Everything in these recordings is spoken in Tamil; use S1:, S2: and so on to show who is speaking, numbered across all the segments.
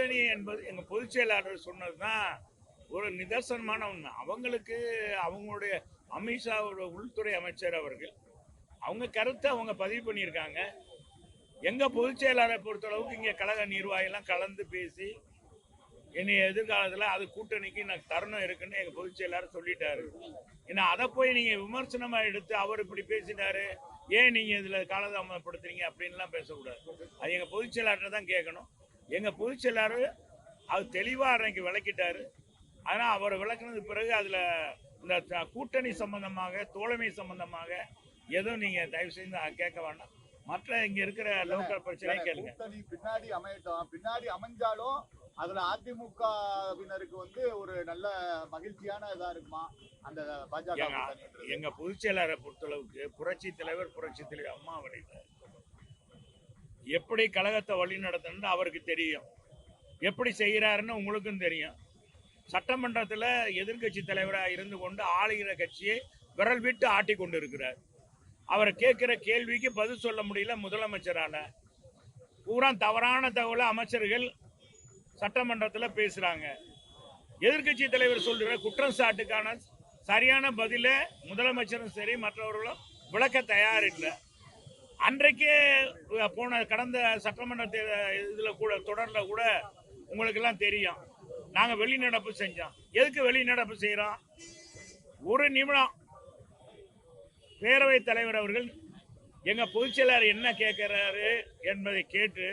S1: கூட்டணி என்பது எங்க பொதுச் செயலாளர் சொன்னதுதான் ஒரு நிதர்சனமான ஒண்ணு. அவங்களுக்கு அவங்களுடைய அமித்ஷாவோட உள்துறை அமைச்சர் அவர்கள் அவங்க கருத்தை அவங்க பதிவு பண்ணியிருக்காங்க. எங்க பொதுச் செயலாளரை பொறுத்தளவுக்கு இங்க கழக நிர்வாகிகள்லாம் கலந்து பேசி என்னைய எதிர்காலத்தில் அது கூட்டணிக்கு எனக்கு தருணம் இருக்குன்னு எங்க பொதுச் செயலாளர் சொல்லிட்டாரு. ஏன்னா அதை போய் நீங்க விமர்சனமா எடுத்து அவர் இப்படி பேசிட்டாரு, ஏன் நீங்க இதுல காலதாமதப்படுத்துறீங்க அப்படின்லாம் பேசக்கூடாது. அது எங்க பொதுச் செயலாளர் தான் கேட்கணும். எங்க பொதுச் செயலாளர் அது தெளிவா அன்னைக்கு விளக்கிட்டாரு. ஆனா அவர் விளக்குனது பிறகு அதுல இந்த கூட்டணி சம்பந்தமாக தோழமை சம்பந்தமாக எதுவும் நீங்க தயவு செய்து கேட்க வேண்டாம். மற்ற இங்க இருக்கிற லோக்கல் பிரச்சனை கேளுங்க.
S2: பின்னாடி அமையட்டும், பின்னாடி அமைஞ்சாலும் அதுல அதிமுகவினருக்கு ஒரு நல்ல மகிழ்ச்சியான இதா இருக்குமா அந்த பாஜக?
S1: எங்க பொதுச் செயலாளரை பொறுத்தளவுக்கு புரட்சி தலைவர் அம்மா அவர்கள் எப்படி கழகத்தை வழி நடத்தணும்னு அவருக்கு தெரியும், எப்படி செய்யறாருன்னு உங்களுக்கும் தெரியும். சட்டமன்றத்தில் எதிர்கட்சி தலைவராக இருந்து கொண்டு ஆளுகிற கட்சியை விரல் விட்டு ஆட்டி கொண்டு இருக்கிறார். அவர் கேட்கிற கேள்விக்கு பதில் சொல்ல முடியல முதலமைச்சரால. பூரா தவறான தகவலை அமைச்சர்கள் சட்டமன்றத்தில் பேசுறாங்க. எதிர்கட்சி தலைவர் சொல்ற குற்றம் சாட்டுக்கான சரியான பதில முதலமைச்சரும் சரி மற்றவர்களும் விளக்க தயார் இல்லை. அன்றைக்கே கடந்த சட்டமன்ற இதுல கூட தொடர்ல கூட உங்களுக்கு எல்லாம் தெரியும், நாங்க வெளிநடப்பு செஞ்சோம். எதுக்கு வெளிநடப்பு செய்யறோம்? ஒரு நிமிடம் பேரவைத் தலைவர் அவர்கள் எங்க பொதுச் செயலாளர் என்ன கேட்கிறாரு என்பதை கேட்டு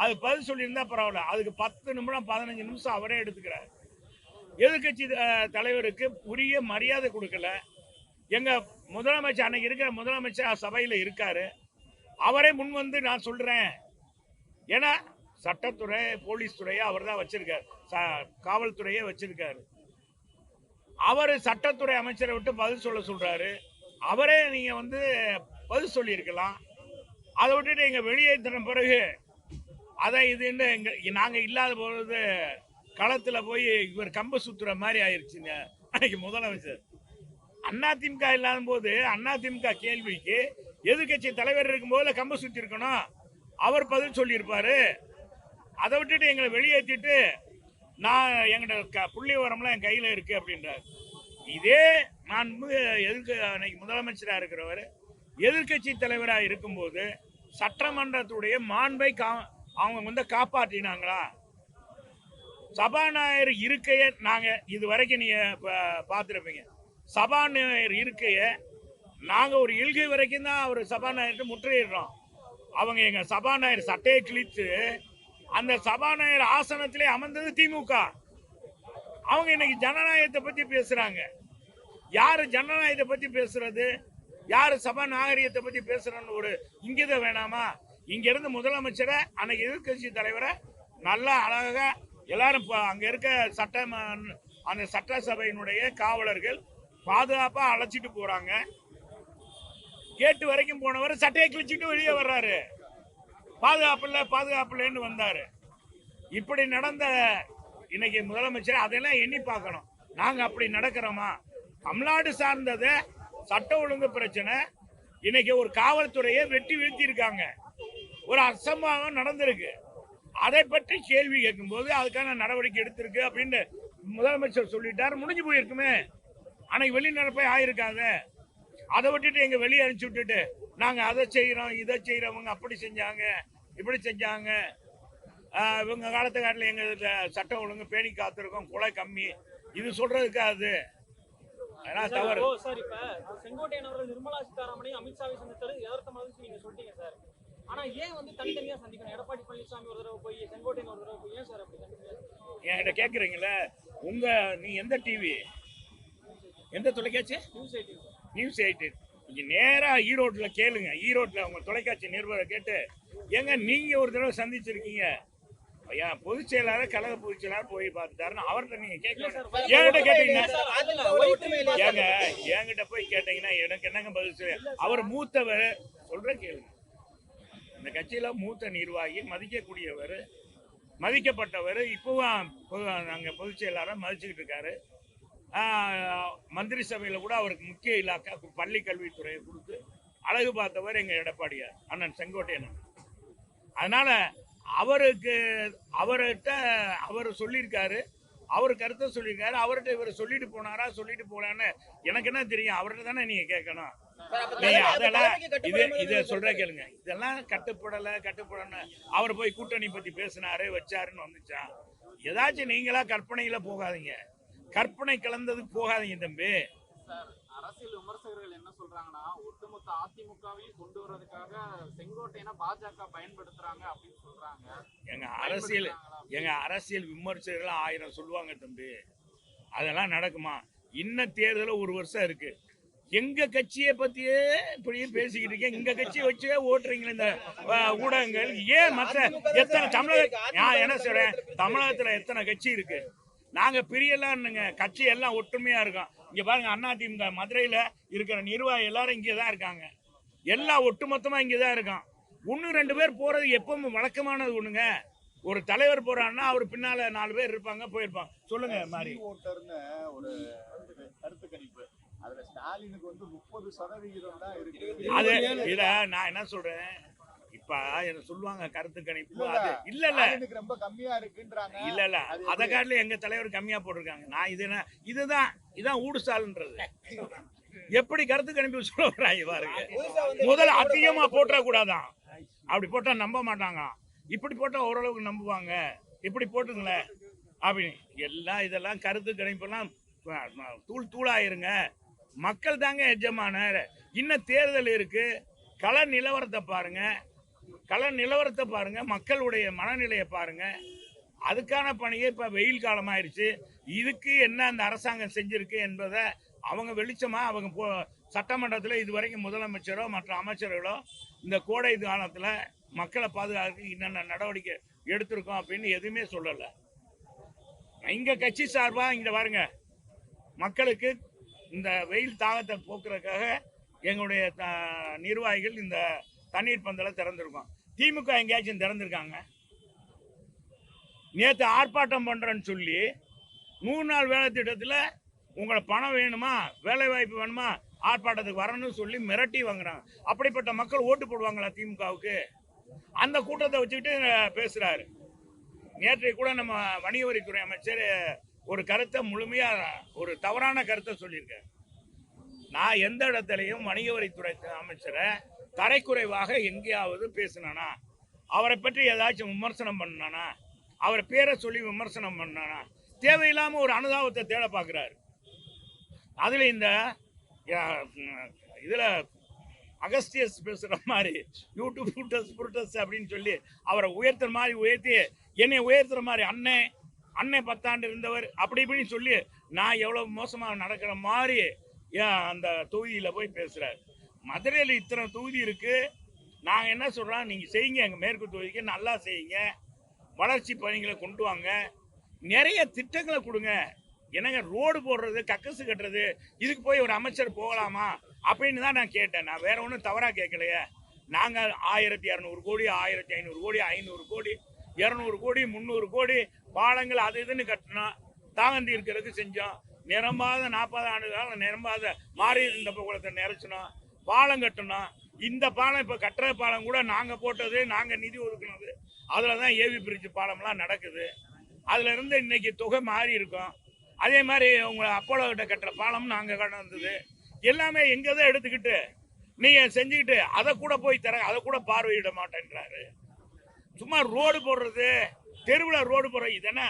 S1: அது பதில் சொல்லியிருந்தா பரவாயில்ல. அதுக்கு 10 நிமிடம் 15 நிமிஷம் அவரே எடுத்துக்கிறார். எதிர்கட்சி தலைவருக்கு உரிய மரியாதை கொடுக்கல. எங்க முதலமைச்சர் அன்னைக்கு இருக்கிற முதலமைச்சர் சபையில இருக்காரு, அவரே முன் வந்து நான் சொல்றேன். ஏன்னா சட்டத்துறை போலீஸ் துறையை அவர் தான் வச்சிருக்காரு, காவல்துறையை வச்சிருக்காரு. அவரு சட்டத்துறை அமைச்சரை விட்டு பதில் சொல்றாரு. அவரே நீங்க பதில் சொல்லி இருக்கலாம். அதை விட்டுட்டு எங்க வெளியேற்றின பிறகு அதை இதுன்னு நாங்க இல்லாத பொழுது களத்துல போய் இவர் கம்ப சுத்துற மாதிரி ஆயிருச்சுங்க. அன்னைக்கு முதலமைச்சர் அதிமுக இல்லாத போது அதிமுக கேள்விக்கு எதிர்கட்சி தலைவர் இருக்கும் போது கம்ப சுத்தி இருக்கணும், அவர் பதில் சொல்லி இருப்பாரு. அதை விட்டுட்டு எங்களை வெளியேற்றிட்டு நான் எங்கட புள்ளி வரம்லாம் என் கையில இருக்கு அப்படின்றார். இதே நான் அன்னைக்கு முதலமைச்சராக இருக்கிறவர் எதிர்கட்சி தலைவராக இருக்கும்போது சட்டமன்றத்துடைய மாண்பை அவங்க காப்பாற்றினாங்களா? சபாநாயகர் இருக்கைய நாங்க இது வரைக்கும் நீங்க பார்த்திருப்பீங்க. சபாநாயகர் இருக்கைய நாங்க ஒரு இல்கை வரைக்கும் தான் அவர் சபாநாயகர் முற்றுகையிடுறோம். அவங்க எங்க சபாநாயகர் சட்டையை கிழித்து அந்த சபாநாயகர் ஆசனத்திலே அமர்ந்தது திமுக. அவங்க இன்னைக்கு ஜனநாயகத்தை பத்தி பேசுறாங்க. யாரு ஜனநாயகத்தை பத்தி பேசுறது, யாரு சபாநாயகத்தை பத்தி பேசுறன்னு ஒரு இங்கிதம் வேணாமா? இங்க இருந்து முதலமைச்சரை அன்னைக்கு எதிர்கட்சி தலைவரை நல்லா அழகா எல்லாரும் அங்க இருக்க அந்த சட்டசபையினுடைய காவலர்கள் பாதுகாப்பா அழைச்சிட்டு போறாங்க. கேட்டு வரைக்கும் போனவர் சட்டையை கிழிச்சிட்டு வெளியே வர்றாரு. பாதுகாப்புலன்னு வந்தாரு. இப்படி நடந்த இன்னைக்கு முதலமைச்சர் அதெல்லாம் எண்ணி பார்க்கணும். நாங்க அப்படி நடக்கிறோமா? தமிழ்நாடு சார்ந்தத சட்ட ஒழுங்கு பிரச்சனை இன்னைக்கு ஒரு காவல்துறையை வெட்டி வீழ்த்தி இருக்காங்க. ஒரு அசம்பாவம் நடந்திருக்கு. அதை பற்றி கேள்வி கேட்கும் போது அதுக்கான நடவடிக்கை எடுத்திருக்கு அப்படின்னு முதலமைச்சர் சொல்லிட்டாரு, முடிஞ்சு போயிருக்குமே. அன்னைக்கு வெளிநடப்பை ஆயிருக்காங்க. அதை விட்டுட்டு எங்க வெளியே அனுப்பிச்சு விட்டுட்டு நாங்க அதை செய்யறோம் இதை செய்யறவங்க அப்படி செஞ்சாங்க இப்படி செஞ்சாங்க, இவங்க காலத்துக்காட்டில் எங்க சட்டம் ஒழுங்கு பேணி காத்திருக்கோம், கொலை கம்மி, இது சொல்றதுக்கு அது தவறு.
S3: சார், இப்ப செங்கோட்டையன் அவர்கள் நிர்மலா சீதாராமனை அமித்ஷாவை சந்தித்தது யதார்த்தமாக நீங்க சொல்றீங்க சார். ஆனா ஏன் தனித்தனியா சந்திக்கணும்? எடப்பாடி பழனிசாமி ஒரு தடவை போய் செங்கோட்டையன் ஒரு தடவை போய் ஏன் சார் அப்படி
S1: என்கிட்ட கேக்குறீங்களா? நீ எந்த டிவி, எந்த தொலைக்காட்சி? நியூஸ் 18. நீங்க நேரா ஈரோட்ல கேளுங்க. ஈரோட்ல உங்க தொலைக்காட்சி நிருபரை கேட்டு ஏங்க நீங்க ஒரு தடவை சந்திச்சிருக்கீங்க, பொதுச் செயலாளர் கழக பொதுச் செயலாளர் போய் பார்த்துட்டாருன்னு அவர்கிட்ட நீங்க கேட்க என்கிட்ட கேட்டீங்கன்னா என்கிட்ட போய் கேட்டீங்கன்னா எனக்கு என்னங்க பதில் சொல்ல? அவர் மூத்தவர், சொல்ற கேளுங்க. இந்த கட்சியில மூத்த நிர்வாகி, மதிக்கக்கூடியவர், மதிக்கப்பட்டவர். இப்பவும் நாங்க பொதுச் செயலாளர் மதிச்சுக்கிட்டு இருக்காரு. மந்திரி சபையில கூட அவருக்கு முக்கிய இலாக்கா பள்ளி கல்வித்துறையை கொடுத்து அழகு பார்த்தவர் எங்க எடப்பாடியார் அண்ணன் செங்கோட்டையன். அதனால அவர்கிட்ட அவர் சொல்லியிருக்காரு, அவர் கருத்தை சொல்லியிருக்காரு. அவர்கிட்ட இவர் சொல்லிட்டு போனாரா சொல்லிட்டு போலான்னு எனக்கு என்ன தெரியும்? அவர்கிட்ட தானே நீங்க கேட்கணும். நீங்க அதெல்லாம் இதை சொல்ற கேளுங்க. இதெல்லாம் கட்டுப்படல அவர் போய் கூட்டணி பத்தி பேசினாரு வச்சாருன்னு வந்துச்சா? ஏதாச்சும் நீங்களா கற்பனையில போகாதீங்க, கற்பனை கலந்ததுக்கு போகாதீங்க தம்பி.
S4: அரசியல் விமர்சகர்கள் என்ன சொல்றாங்கன்னா, ஒட்டுமொத்த அதிமுகவையும் கொண்டு வர்றதுக்காக செங்கோட்டையனை பாஜக பயன்படுத்துறாங்க அப்படின்னு சொல்றாங்க.
S1: எங்க அரசியல் விமர்சகர்கள் 1000 சொல்லுவாங்க தம்பி. அதெல்லாம் நடக்குமா? இன்னும் தேர்தல 1 வருஷம் இருக்கு. எங்க கட்சியை பத்தியே இப்படியே பேசிக்கிட்டு இருக்கேன். எங்க கட்சியை வச்சே ஓட்டுறீங்களே இந்த ஊடகங்கள். ஏன் மற்ற எத்தனை நான் என்ன சொல்றேன், தமிழகத்துல எத்தனை கட்சி இருக்கு? நாங்க பிரியலாம்னுங்க, கட்சி எல்லாம் ஒற்றுமையா இருக்கோம். இங்க பாருங்க, அதிமுக மதுரையில இருக்கிற நிர்வாகி எல்லாரும் இங்கதான் இருக்காங்க. எல்லாம் ஒட்டுமொத்தமா இங்கதான் இருக்கான். 1-2 பேர் போறது எப்பவும் வழக்கமானது ஒண்ணுங்க. ஒரு தலைவர் போறான்னா அவர் பின்னால 4 பேர் இருப்பாங்க, போயிருப்பாங்க. சொல்லுங்க மாதிரி
S2: ஓட்டர்னு ஒரு கருத்து கணிப்பு, அதுல ஸ்டாலினுக்கு வந்து 30% தான் இருக்கு.
S1: அது இல்ல, நான் என்ன சொல்றேன், இப்ப என்ன சொல்லுவாங்க கருத்து கணிப்பு, அது இல்ல
S2: ரொம்ப கம்மியா இருக்குன்றாங்க.
S1: இல்ல அத காட்டில எங்க தலைவர் கம்மியா போட்டிருக்காங்க. நான் இதுதான் ஊடுசால்ன்றது. எப்படி கருத்து கணிப்பு சொல்ல வர்றாங்க பாருங்க. முதல்ல அதிகமா போட்டுற கூடாதான், அப்படி போட்டா நம்ப மாட்டாங்க. இப்படி போட்டா ஓரளவுக்கு நம்புவாங்க. இப்படி போட்டுங்களேன் அப்படின்னு எல்லாம் இதெல்லாம் கருத்து கணிப்பெல்லாம் தூளாயிருங்க. மக்கள் தாங்க எஜமானர். இன்னும் தேர்தல் இருக்கு. கள நிலவரத்தை பாருங்க, மக்களுடைய மனநிலையை பாருங்க. அதுக்கான பணியை இப்ப வெயில் காலம் ஆயிடுச்சு. இதுக்கு என்ன அந்த அரசாங்கம் செஞ்சிருக்கு என்பதை அவங்க வெளிச்சமா அவங்க சட்டமன்றத்தில் இதுவரைக்கும் முதலமைச்சரோ மற்ற அமைச்சர்களோ இந்த கோடை காலத்துல மக்களை பாதுகாக்க என்னென்ன நடவடிக்கை எடுத்திருக்கோம் அப்படின்னு எதுவுமே சொல்லல. இங்க கட்சி சார்பா இங்க பாருங்க, மக்களுக்கு இந்த வெயில் தாகத்தை போக்குறதுக்காக எங்களுடைய நிர்வாகிகள் இந்த தண்ணீர் பந்தலை திறந்திருக்கோம். திமுக எங்கேயாச்சும் திறந்திருக்காங்க? நேற்று ஆர்ப்பாட்டம் பண்றேன்னு சொல்லி 100 நாள் வேலை திட்டத்தில் உங்களை பணம் வேணுமா, வேலை வாய்ப்பு வேணுமா, ஆர்ப்பாட்டத்துக்கு வரணும்னு சொல்லி மிரட்டி வாங்குறாங்க. அப்படிப்பட்ட மக்கள் ஓட்டு போடுவாங்களா திமுகவுக்கு? அந்த கூட்டத்தை வச்சுக்கிட்டு பேசுறாரு. நேற்றைக்கு கூட நம்ம வணிக வரித்துறை அமைச்சர் ஒரு கருத்தை முழுமையா ஒரு தவறான கருத்தை சொல்லியிருக்காரு. நான் எந்த இடத்துலையும் வணிக வரித்துறை அமைச்சரை தரைக்குறைவாக எங்கேயாவது பேசினானா, அவரை பற்றி ஏதாச்சும் விமர்சனம் பண்ணானா, அவர் பேரை சொல்லி விமர்சனம் பண்ணானா? தேவையில்லாம ஒரு அனுதாபத்தை தேட பார்க்கிறாரு. அதுல இந்த இதுல அகஸ்டியஸ் பேசுற மாதிரி யூடியூப் புருட்டஸ் அப்படின்னு சொல்லி அவரை உயர்த்துற மாதிரி உயர்த்தி என்னை உயர்த்துற மாதிரி அண்ணே 10 ஆண்டு இருந்தவர் அப்படி இப்படின்னு சொல்லி நான் எவ்வளவு மோசமா நடக்கிற மாதிரி அந்த தொகுதியில போய் பேசுறாரு. மதுரையில் இத்தனை தொகுதி இருக்கு. நாங்க என்ன சொல்றோம், நீங்க செய்யுங்க, எங்க மேற்கு தொகுதிக்கு நல்லா செய்யுங்க, வளர்ச்சி பணிகளை கொண்டு வாங்க, நிறைய திட்டங்களை கொடுங்க. என்னங்க ரோடு போடுறது, கக்கசு கட்டுறது, இதுக்கு போய் ஒரு அமைச்சர் போகலாமா அப்படின்னு தான் நான் கேட்டேன். நான் வேற ஒன்றும் தவறா கேட்கலையே. நாங்க 1200 கோடி, 1500 கோடி, 500 கோடி, 200 கோடி, 300 கோடி பாலங்கள் அது இதுன்னு கட்டினோம். தாகந்தி இருக்கிறதுக்கு செஞ்சோம். நிரம்பாத 40 ஆண்டு காலம் நிரம்பாத மாறி இருந்த குளத்தை நிறைச்சணும், பாலம் கட்டணும். இந்த பாலம் இப்ப கட்டுற பாலம் கூட நாங்க போட்டது, நாங்க நிதி ஒதுக்குனது. அதுலதான் ஏவி பிரிட்ஜ் பாலம்லாம் நடக்குது. அதுல இருந்து இன்னைக்கு தொகை மாறி இருக்கும். அதே மாதிரி உங்களை அப்போலோ கிட்ட கட்டுற பாலம் நாங்க கடந்தது. எல்லாமே எங்கதான் எடுத்துக்கிட்டு நீங்க செஞ்சுக்கிட்டு அதை கூட போய் அதை கூட பார்வையிட மாட்டேன்றாரு. சும்மா ரோடு போடுறது, தெருவில் ரோடு போடுறது, இதென்ன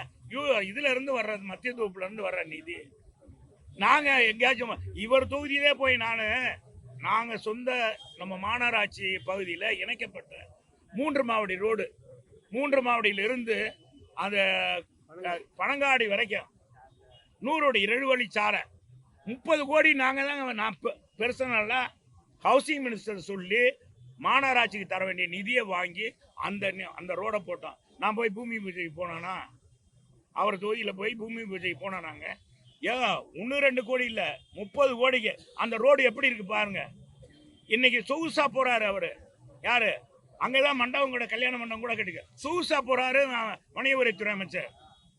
S1: இதுல இருந்து வர்றது, மத்திய தொகுப்புல இருந்து வர்ற நிதி. நாங்க எங்கேயாச்சும் இவர் தொகுதியிலே போய் நாங்க சொந்த நம்ம மாநகராட்சி பகுதியில இணைக்கப்பட்ட 3 மாவடி ரோடு, 3 மாவடியில இருந்து அந்த பனங்காடி வரைக்கும் 100 அடி 2 வழி சாலை 30 கோடி நாங்க தான். நான் பெர்சனலா ஹவுசிங் மினிஸ்டர் சொல்லி மாநகராட்சிக்கு தர வேண்டிய நிதியை வாங்கி அந்த ரோடை போட்டோம். நான் போய் பூமி பூஜைக்கு போனானா, அவர் தொகுதியில போய் பூமி பூஜைக்கு போனோம். நாங்க 1-2 கோடி இல்ல, 30 கோடிக்கு அந்த ரோடு எப்படி இருக்கு பாருங்க. இன்னைக்கு சொகுசா போறாரு அவரு. யாரு? அங்கதான் மண்டபம் கூட, கல்யாண மண்டபம் கூட கட்டிக்க சொகுசா போறாரு வணிக வரித்துறை அமைச்சர்.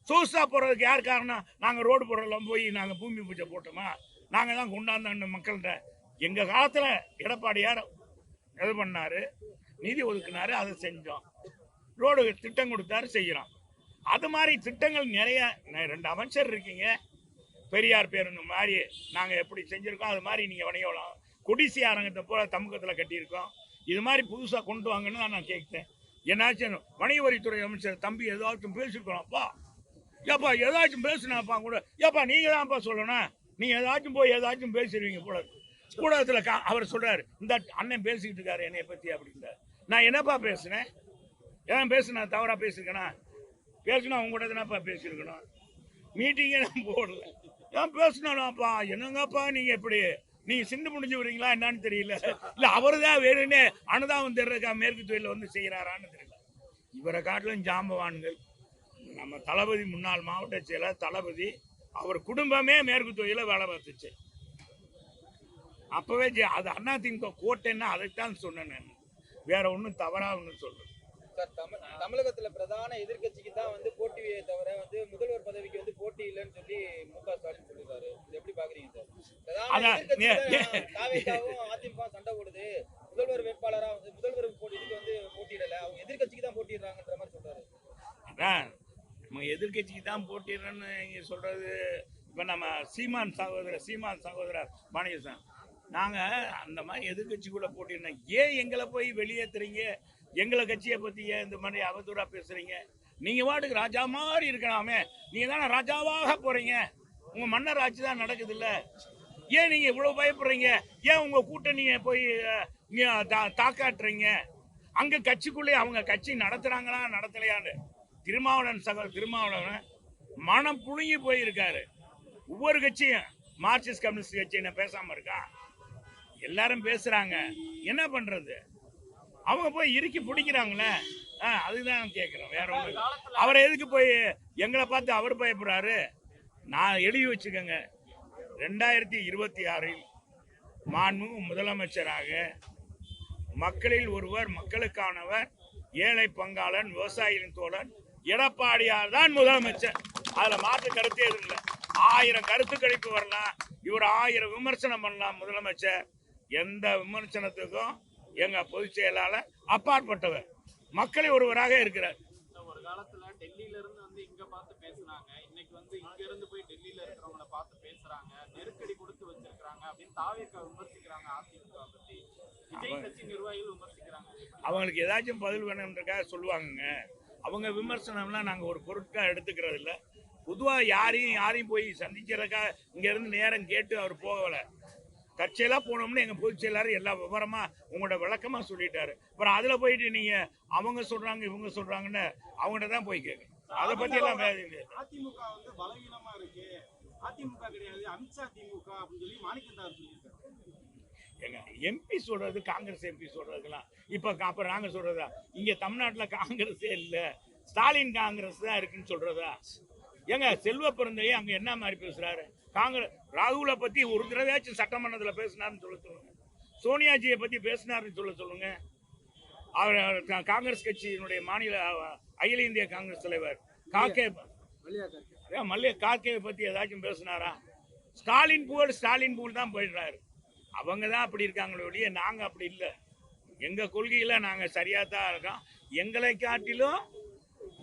S1: சொகுசா போறதுக்கு யார் காரணம்? நாங்க ரோடு போடுறோம் போய் நாங்க பூமி பூஜை போட்டோமா? நாங்க தான் கொண்டாந்த மக்கள்கிட்ட. எங்க காலத்துல எடப்பாடியார் எது பண்ணாரு, நிதி ஒதுக்குனாரு, அதை செஞ்சோம். ரோடு திட்டம் கொடுத்தாரு, செய்கிறோம். அது மாதிரி திட்டங்கள் நிறைய. 2 அமைச்சர் இருக்கீங்க, பெரியார் பேருந்து மாதிரி நாங்கள் எப்படி செஞ்சுருக்கோம், அது மாதிரி நீங்கள் வணிகம் குடிசை அரங்கத்தை போல தமிழகத்தில் கட்டியிருக்கோம். இது மாதிரி புதுசாக கொண்டு வாங்கன்னு தான் நான் கேட்குறேன். என்னாச்சும் வணிக வரித்துறை அமைச்சர் தம்பி ஏதாச்சும் பேசிருக்கோம்ப்பா, ஏப்பா ஏதாச்சும் பேசுனாப்பா கூட, ஏப்பா நீங்கள் தான்ப்பா சொல்லணும், நீங்கள் ஏதாச்சும் போய் ஏதாச்சும் பேசிடுவீங்க கூட. ஊடகத்தில் அவர் சொல்கிறார், இந்த அண்ணன் பேசிக்கிட்டு இருக்காரு என்னைய பற்றி அப்படின்றார். நான் என்னப்பா பேசுனேன்? ஏன் பேசுனா தவறாக பேசியிருக்கேனா? பேசுனா அவங்க கூட தானப்பா பேசியிருக்கணும். மீட்டிங்கே நான் போடல, ஏன் பேசினாப்பா? என்னங்கப்பா நீங்கள் எப்படி நீங்கள் சிந்து முடிஞ்சு விடுறீங்களா என்னன்னு தெரியல. இல்லை அவரு தான் வேணுன்னே அனுதாபம் தெரிறதுக்கா மேற்கு தொழில வந்து செய்கிறாரான்னு தெரியல. இவரை காட்டிலும் ஜாம்பவான்கள் நம்ம தளபதி, முன்னாள் மாவட்ட செயலர் தளபதி, அவர் குடும்பமே மேற்கு தொழில வேலை பார்த்துச்சு. அப்பவே அது அதிமுக கோட்டைன்னா அதைத்தான் சொன்னேன் நான், வேற ஒன்றும் தவறாக ஒன்றும் சொல்றேன்.
S5: சார், தமிழகத்துல பிரதான எதிர்க்கட்சிக்கு தான் வந்து போட்டியே தவிர வந்து முதல்வர் பதவிக்கு வந்து போட்டி இல்லைன்னு சொல்லி மு.க. ஸ்டாலின் சொல்லிருக்காரு. இது எப்படி பாக்குறீங்க சார்? பிரதான எதிர்க்கட்சியும் அதிமுக சண்டை போடுது, முதல்வர் வேட்பாளரா வந்து முதல்வர் இதுக்கு வந்து போட்டியிடல, அவங்க எதிர்க்கட்சிக்கு தான் போட்டிடுறாங்கன்ற மாதிரி சொல்றாரு.
S1: அதான் நம்ம எதிர்கட்சிக்கு தான் போட்டிடுறேன்னு இங்கே சொல்றது. இப்போ நம்ம சீமான் சகோதரர் பாணியசாமி, நாங்கள் அந்த மாதிரி எதிர்கட்சிக்குள்ளே போட்டிருந்தோம். ஏன் எங்களை போய் வெளியேற்றுறீங்க? எங்களை கட்சியை பற்றி ஏன் இந்த மாதிரி அவதூறாக பேசுகிறீங்க? நீங்கள் வாட்டுக்கு ராஜா மாதிரி இருக்கலாமே, நீங்கள் தானே ராஜாவாக போகிறீங்க, உங்கள் மன்னர் ஆட்சி தான் நடக்குது இல்லை, ஏன் நீங்கள் இவ்வளோ பயப்படுறீங்க? ஏன் உங்கள் கூட்டணியை போய் தாக்காட்டுறீங்க? அங்கே கட்சிக்குள்ளே அவங்க கட்சி நடத்துகிறாங்களா நடத்தலையான்னு திருமாவளவன் மனம் புழுங்கி போயிருக்காரு. ஒவ்வொரு கட்சியும், மார்க்சிஸ்ட் கம்யூனிஸ்ட் கட்சி என்ன பேசாமல் இருக்கா? எல்லாரும் பேசுகிறாங்க, என்ன பண்ணுறது? அவங்க போய் இறுக்கி பிடிக்கிறாங்களே, அதுதான் கேட்குறோம், வேற ஒன்று. அவரை எதுக்கு போய் எங்களை பார்த்து அவர் பயப்படுறாரு? நான் எழுதி வச்சுக்கோங்க, 2026 மாண்புமிகு முதலமைச்சராக மக்களில் ஒருவர், மக்களுக்கானவர், ஏழை பங்காளன், விவசாயிகளின் தோழன் எடப்பாடியார் தான் முதலமைச்சர். அதுல மாற்று கருத்தே எதுவும் இல்லை. 1000 கருத்து கணிப்பு வரலாம், இவர் 1000 விமர்சனம் பண்ணலாம். முதலமைச்சர் எந்த விமர்சனத்துக்கும் எங்க பொதுச் செயலாளர் அப்பாற்பட்டவர், மக்களை ஒருவராக இருக்கிறார்.
S4: ஒரு காலத்துல டெல்லியில இருந்து வந்து இங்க பார்த்து பேசுனாங்க, இன்னைக்கு வந்து இங்க இருந்து போய் டெல்லியில இருக்கிறவங்கள பார்த்து பேசுறாங்க, நெருக்கடி கொடுத்து வச்சிருக்காங்க அப்படின்னு தாவேக்கா விமர்சிக்கிறாங்க. அதிமுக பத்தி விஜய் கட்சி நிர்வாகிகள் விமர்சிக்கிறாங்க. அவங்களுக்கு
S1: ஏதாச்சும் பதில் வேணும்ன்றக்காக சொல்லுவாங்க. அவங்க விமர்சனம்லாம் நாங்க ஒரு பொருட்கா எடுத்துக்கிறது இல்லை. பொதுவாக யாரையும் போய் சந்திக்கிறதுக்கா இங்க இருந்து நேரம் கேட்டு அவர் போகல. தற்செயலாக போனோம்னு எங்கள் பொதுச் செயலாளர் எல்லா விவரமா உங்களோட விளக்கமாக சொல்லிட்டாரு. அப்புறம் அதில் போயிட்டு நீங்கள் அவங்க சொல்கிறாங்க இவங்க சொல்கிறாங்கன்னு அவங்கள்ட்ட தான் போய் கேட்கணும். அதை பற்றியெல்லாம்
S6: அதிமுக வந்து பலவீனமாக இருக்கு, அதிமுக கிடையாது அமித்ஷா திமுக அப்படின்னு சொல்லி மாணிக்கந்தார் சொல்லியிருக்காரு.
S1: எங்க எம்பி சொல்றது, காங்கிரஸ் எம்பி சொல்றதுக்கெல்லாம் இப்போ அப்புறம் நாங்கள் சொல்றதா? இங்கே தமிழ்நாட்டில் காங்கிரஸே இல்லை, ஸ்டாலின் காங்கிரஸ் தான் இருக்குன்னு சொல்றதா? ஏங்க செல்வ பிறந்தையே அங்கே என்ன மாதிரி பேசுறாரு? காங்கிரஸ் ராகுலை பத்தி ஒரு தடவையாச்சும் சட்டமன்றத்தில் பேசினார்னு சொல்லுங்க. சோனியாஜியை பத்தி பேசினார்னு சொல்லுங்க. அவர் காங்கிரஸ் கட்சியினுடைய மாநில அகில இந்திய காங்கிரஸ் தலைவர் கார்கே பத்தி ஏதாச்சும் பேசினாரா? ஸ்டாலின் புகழ் தான் போயிடுறாரு. அவங்க தான் அப்படி இருக்காங்களே ஒழிய நாங்க அப்படி இல்லை. எங்க கொள்கையில நாங்க சரியா தான் இருக்கோம். எங்களை காட்டிலும்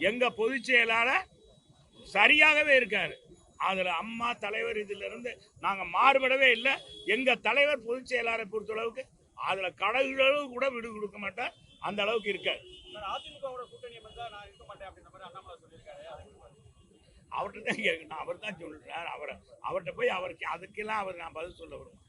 S1: எங்க பொதுச் செயலாளர் சரியாகவே இருக்காரு. அதுல அம்மா தலைவர் இதுல இருந்து நாங்க மாறுபடவே இல்லை. எங்க தலைவர் பொதுச் செயலாளரை பொறுத்தளவுக்கு அதுல கடவுளவு கூட விடு கொடுக்க மாட்டார், அந்த அளவுக்கு இருக்காரு. அவர்கிட்ட தான் கேட்கணும், அவர் தான் சொல்றார். அவர்கிட்ட போய் அவருக்கு அதுக்கெல்லாம் நான் பதில் சொல்ல விடுவேன்.